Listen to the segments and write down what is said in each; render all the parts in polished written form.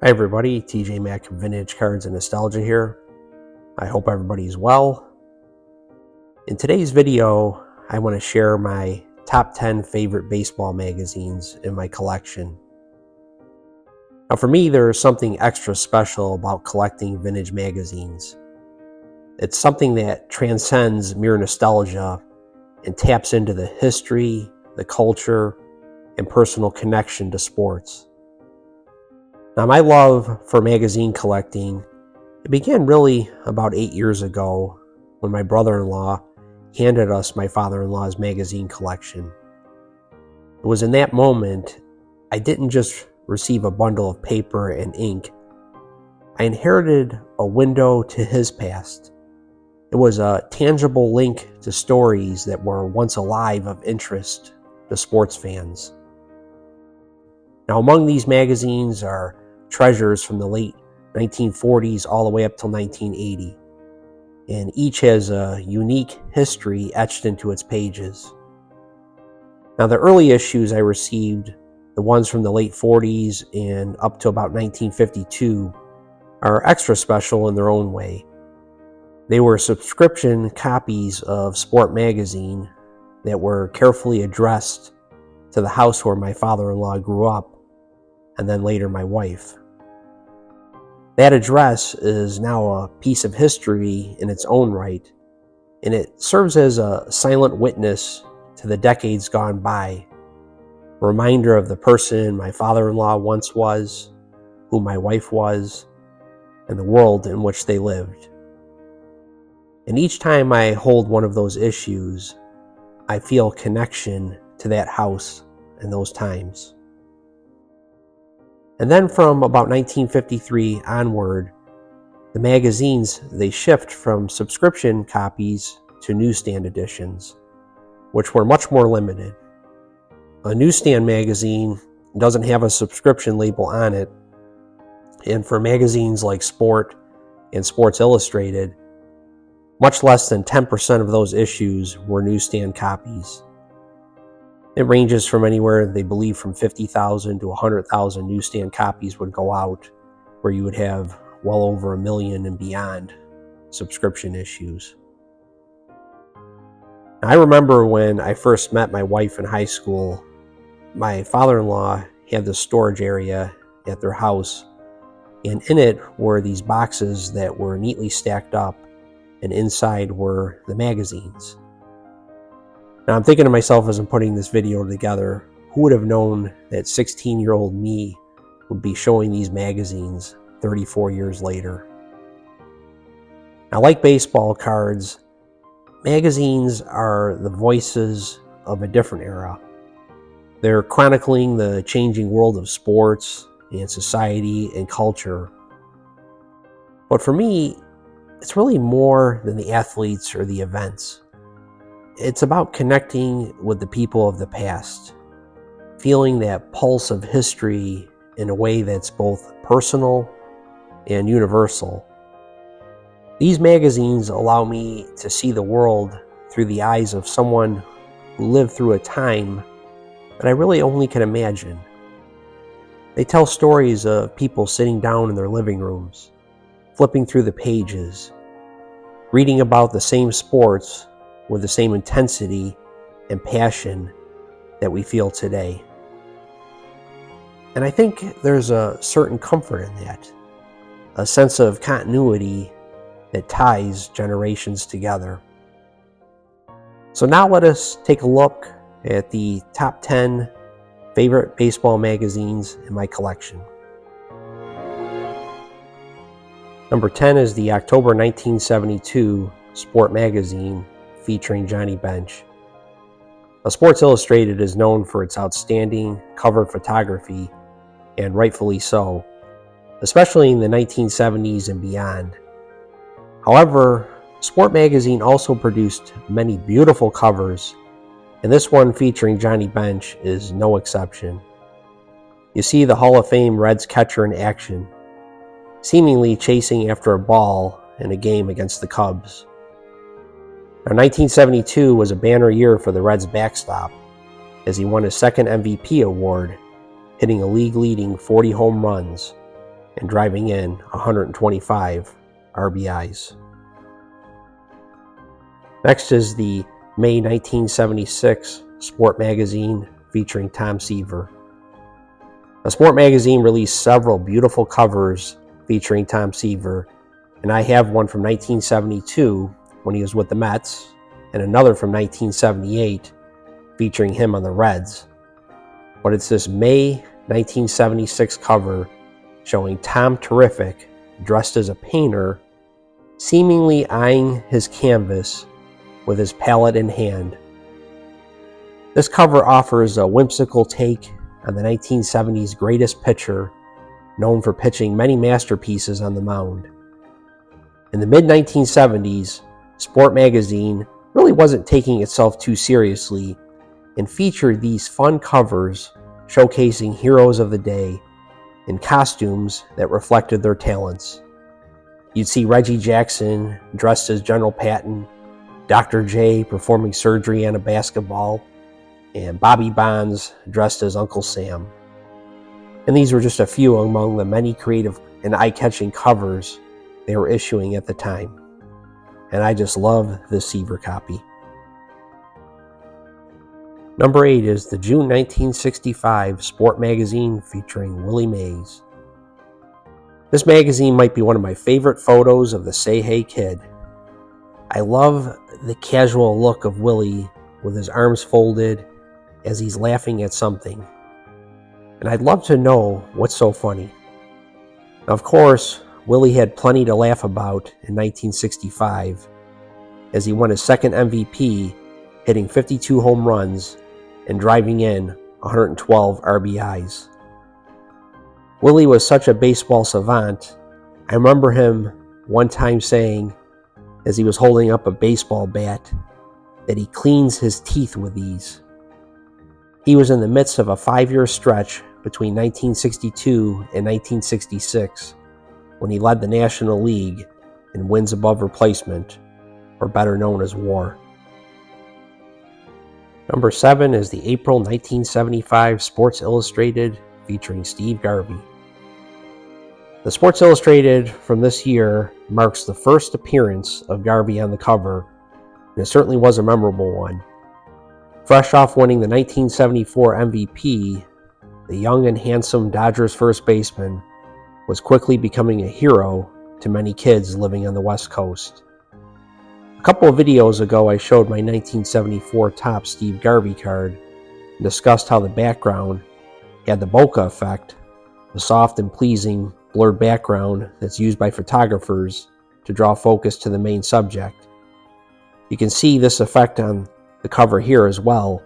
Hi everybody, TJ Mack Vintage Cards and Nostalgia here. I hope everybody's well. In today's video, I want to share my top 10 favorite baseball magazines in my collection. Now for me, there's something extra special about collecting vintage magazines. It's something that transcends mere nostalgia and taps into the history, the culture, and personal connection to sports. Now, my love for magazine collecting, it began really about 8 years ago when my brother-in-law handed us my father-in-law's magazine collection. It was in that moment, I didn't just receive a bundle of paper and ink. I inherited a window to his past. It was a tangible link to stories that were once alive of interest to sports fans. Now, among these magazines are treasures from the late 1940s all the way up till 1980, and each has a unique history etched into its pages. Now, the early issues I received, the ones from the late 40s and up to about 1952, are extra special in their own way. They were subscription copies of Sport magazine that were carefully addressed to the house where my father-in-law grew up, and then later my wife. That address is now a piece of history in its own right, and it serves as a silent witness to the decades gone by, a reminder of the person my father-in-law once was, who my wife was, and the world in which they lived. And each time I hold one of those issues, I feel connection to that house and those times. And then from about 1953 onward, the magazines, they shift from subscription copies to newsstand editions, which were much more limited. A newsstand magazine doesn't have a subscription label on it, and for magazines like Sport and Sports Illustrated, much less than 10% of those issues were newsstand copies. It ranges from anywhere, they believe, from 50,000 to 100,000 newsstand copies would go out, where you would have well over 1 million and beyond subscription issues. Now, I remember when I first met my wife in high school, my father-in-law had this storage area at their house, and in it were these boxes that were neatly stacked up, and inside were the magazines. Now, I'm thinking to myself as I'm putting this video together, who would have known that 16-year-old me would be showing these magazines 34 years later? Now, like baseball cards, magazines are the voices of a different era. They're chronicling the changing world of sports and society and culture. But for me, it's really more than the athletes or the events. It's about connecting with the people of the past, feeling that pulse of history in a way that's both personal and universal. These magazines allow me to see the world through the eyes of someone who lived through a time that I really only can imagine. They tell stories of people sitting down in their living rooms, flipping through the pages, reading about the same sports with the same intensity and passion that we feel today. And I think there's a certain comfort in that, a sense of continuity that ties generations together. So now let us take a look at the top 10 favorite baseball magazines in my collection. Number 10 is the October 1972 Sport magazine featuring Johnny Bench. Now, Sports Illustrated is known for its outstanding cover photography, and rightfully so, especially in the 1970s and beyond. However, Sport magazine also produced many beautiful covers, and this one featuring Johnny Bench is no exception. You see the Hall of Fame Reds catcher in action, seemingly chasing after a ball in a game against the Cubs. Now, 1972 was a banner year for the Reds' backstop, as he won his second MVP award, hitting a league-leading 40 home runs, and driving in 125 RBIs. Next is the May 1976 Sport Magazine featuring Tom Seaver. The Sport Magazine released several beautiful covers featuring Tom Seaver, and I have one from 1972 when he was with the Mets, and another from 1978 featuring him on the Reds. But it's this May 1976 cover showing Tom Terrific dressed as a painter, seemingly eyeing his canvas with his palette in hand. This cover offers a whimsical take on the 1970s greatest pitcher, known for pitching many masterpieces on the mound. In the mid-1970s, Sport Magazine really wasn't taking itself too seriously and featured these fun covers showcasing heroes of the day in costumes that reflected their talents. You'd see Reggie Jackson dressed as General Patton, Dr. J performing surgery on a basketball, and Bobby Bonds dressed as Uncle Sam. And these were just a few among the many creative and eye-catching covers they were issuing at the time. And I just love this Seaver copy. Number 8 is the June 1965 Sport Magazine featuring Willie Mays. This magazine might be one of my favorite photos of the Say Hey Kid. I love the casual look of Willie with his arms folded as he's laughing at something. And I'd love to know what's so funny. Now, of course, Willie had plenty to laugh about in 1965 as he won his second MVP, hitting 52 home runs and driving in 112 RBIs. Willie was such a baseball savant. I remember him one time saying, as he was holding up a baseball bat, that he cleans his teeth with these. He was in the midst of a 5-year stretch between 1962 and 1966 when he led the National League in wins above replacement, or better known as WAR. Number 7 is the April 1975 Sports Illustrated featuring Steve Garvey. The Sports Illustrated from this year marks the first appearance of Garvey on the cover, and it certainly was a memorable one. Fresh off winning the 1974 MVP, the young and handsome Dodgers first baseman was quickly becoming a hero to many kids living on the West Coast. A couple of videos ago, I showed my 1974 Topps Steve Garvey card and discussed how the background had the bokeh effect, the soft and pleasing blurred background that's used by photographers to draw focus to the main subject. You can see this effect on the cover here as well,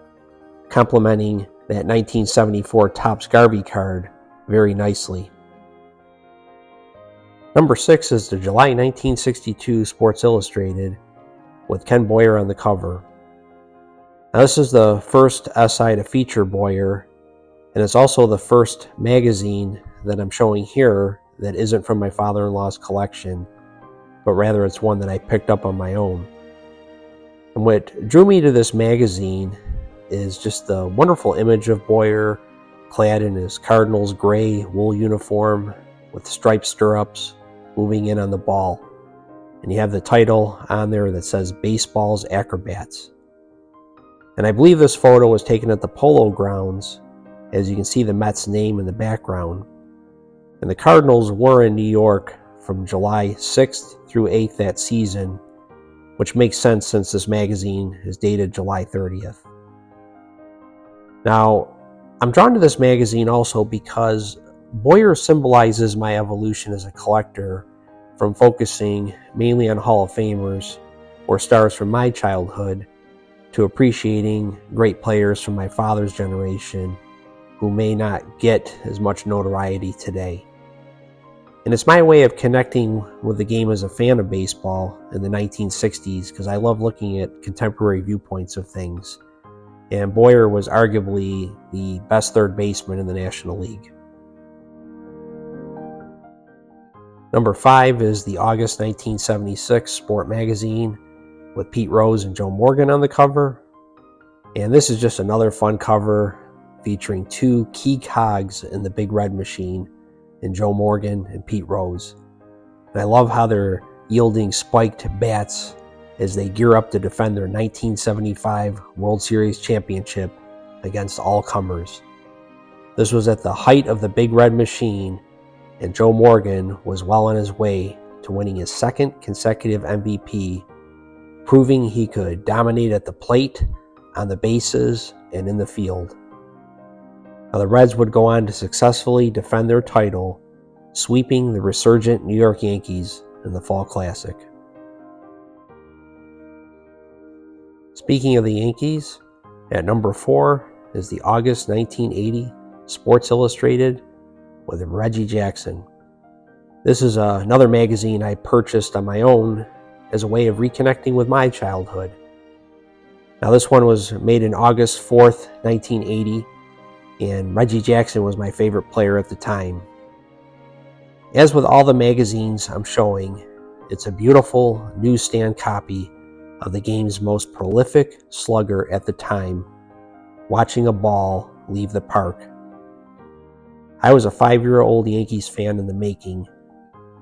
complementing that 1974 Topps Garvey card very nicely. Number 6 is the July 1962 Sports Illustrated with Ken Boyer on the cover. Now, this is the first SI to feature Boyer, and it's also the first magazine that I'm showing here that isn't from my father-in-law's collection, but rather it's one that I picked up on my own. And what drew me to this magazine is just the wonderful image of Boyer clad in his Cardinals gray wool uniform with striped stirrups moving in on the ball. And you have the title on there that says Baseball's Acrobats. And I believe this photo was taken at the Polo Grounds, as you can see the Mets name in the background. And the Cardinals were in New York from July 6th through 8th that season, which makes sense since this magazine is dated July 30th. Now, I'm drawn to this magazine also because Boyer symbolizes my evolution as a collector from focusing mainly on Hall of Famers or stars from my childhood to appreciating great players from my father's generation who may not get as much notoriety today. And it's my way of connecting with the game as a fan of baseball in the 1960s because I love looking at contemporary viewpoints of things. And Boyer was arguably the best third baseman in the National League. Number 5 is the August 1976 Sport Magazine with Pete Rose and Joe Morgan on the cover. And this is just another fun cover featuring two key cogs in the Big Red Machine, and Joe Morgan and Pete Rose. And I love how they're yielding spiked bats as they gear up to defend their 1975 World Series championship against all comers. This was at the height of the Big Red Machine, and Joe Morgan was well on his way to winning his second consecutive MVP, proving he could dominate at the plate, on the bases, and in the field. Now, the Reds would go on to successfully defend their title, sweeping the resurgent New York Yankees in the Fall Classic. Speaking of the Yankees, at number 4 is the August 1980 Sports Illustrated with Reggie Jackson. This is another magazine I purchased on my own as a way of reconnecting with my childhood. Now, this one was made in August 4th, 1980, and Reggie Jackson was my favorite player at the time. As with all the magazines I'm showing, it's a beautiful newsstand copy of the game's most prolific slugger at the time, watching a ball leave the park. I was a 5-year-old Yankees fan in the making,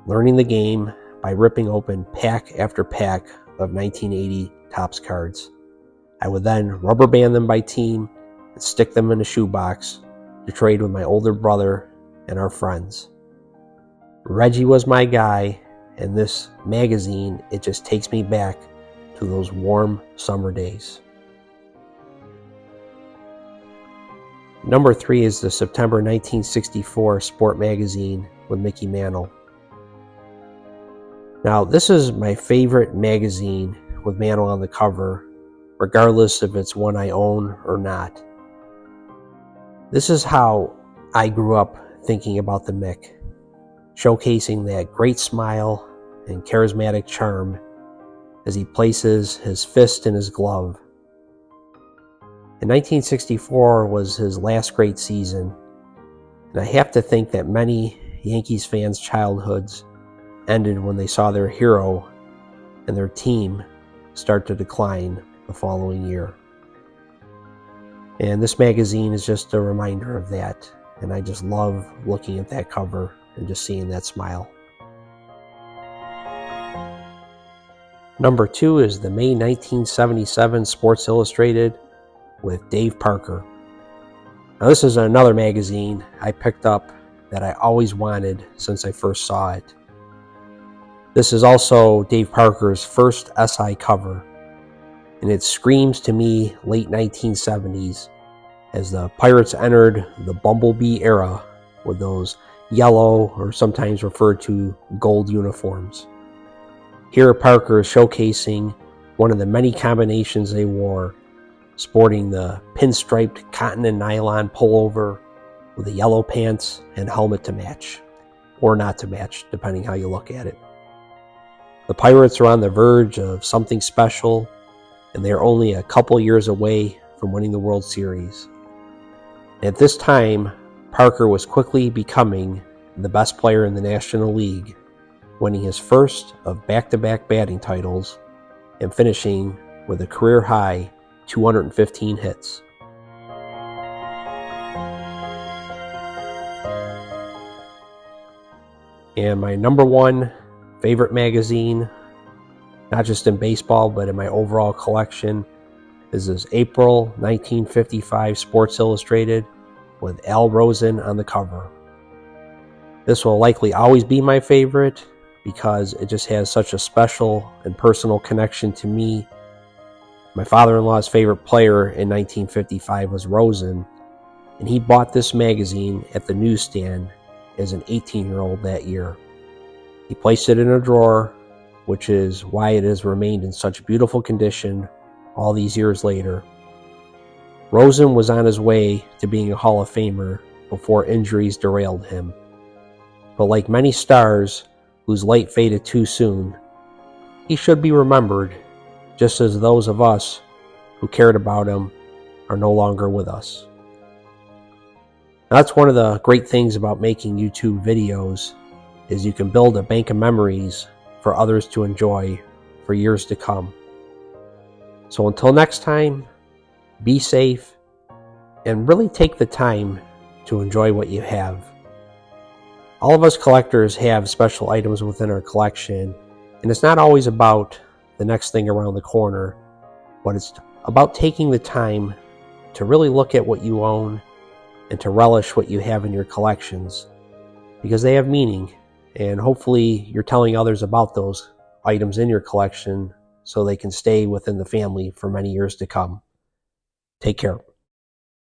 learning the game by ripping open pack after pack of 1980 Topps cards. I would then rubber band them by team and stick them in a shoebox to trade with my older brother and our friends. Reggie was my guy, and this magazine, it just takes me back to those warm summer days. Number 3 is the September 1964 Sport magazine with Mickey Mantle. Now, this is my favorite magazine with Mantle on the cover, regardless if it's one I own or not. This is how I grew up thinking about the Mick, showcasing that great smile and charismatic charm as he places his fist in his glove. And 1964 was his last great season, and I have to think that many Yankees fans' childhoods ended when they saw their hero and their team start to decline the following year. And this magazine is just a reminder of that, and I just love looking at that cover and just seeing that smile. Number 2 is the May 1977 Sports Illustrated with Dave Parker. Now, this is another magazine I picked up that I always wanted since I first saw it. This is also Dave Parker's first SI cover, and it screams to me late 1970s as the Pirates entered the Bumblebee era with those yellow, or sometimes referred to, gold uniforms. Here Parker is showcasing one of the many combinations they wore, sporting the pinstriped cotton and nylon pullover with the yellow pants and helmet to match, or not to match, depending how you look at it. The Pirates are on the verge of something special, and they are only a couple years away from winning the World Series. At this time, Parker was quickly becoming the best player in the National League, winning his first of back-to-back batting titles and finishing with a career-high 215 hits. And my number 1 favorite magazine, not just in baseball but in my overall collection, is this April 1955 Sports Illustrated with Al Rosen on the cover. This will likely always be my favorite because it just has such a special and personal connection to me. My father-in-law's favorite player in 1955 was Rosen, and he bought this magazine at the newsstand as an 18-year-old that year. He placed it in a drawer, which is why it has remained in such beautiful condition all these years later. Rosen was on his way to being a Hall of Famer before injuries derailed him. But like many stars whose light faded too soon, he should be remembered, just as those of us who cared about him are no longer with us. That's one of the great things about making YouTube videos, is you can build a bank of memories for others to enjoy for years to come. So until next time, be safe and really take the time to enjoy what you have. All of us collectors have special items within our collection, and it's not always about the next thing around the corner, but it's about taking the time to really look at what you own and to relish what you have in your collections, because they have meaning, and hopefully you're telling others about those items in your collection so they can stay within the family for many years to come. Take care.